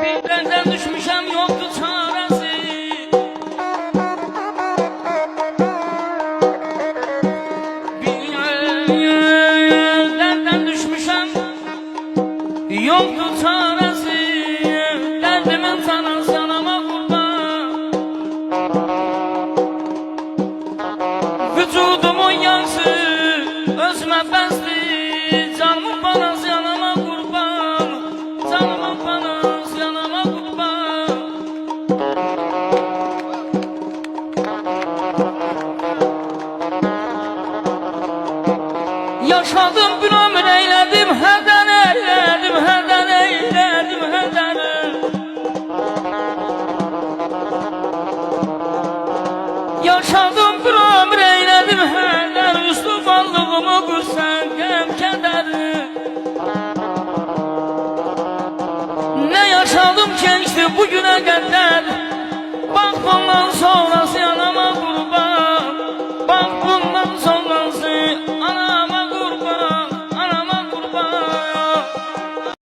Birlerden düşmüşəm, yoktu çaresi. Birlerden düşmüşəm, yoktu çaresi. Derdimin sana sanama kurban. Vücudumun yansı özüme bəsdi. Canımın bana yanama kurban. Canımın bana yanama kurban. Yaşadım bir ömür eyledim, heden eyledim, heden eyledim, heden. Yaşadım bir ömür eyledim, heden. Üstü varlığımı qüssen, qəm kədəri. Ne yaşadım gençti bugüne kadar.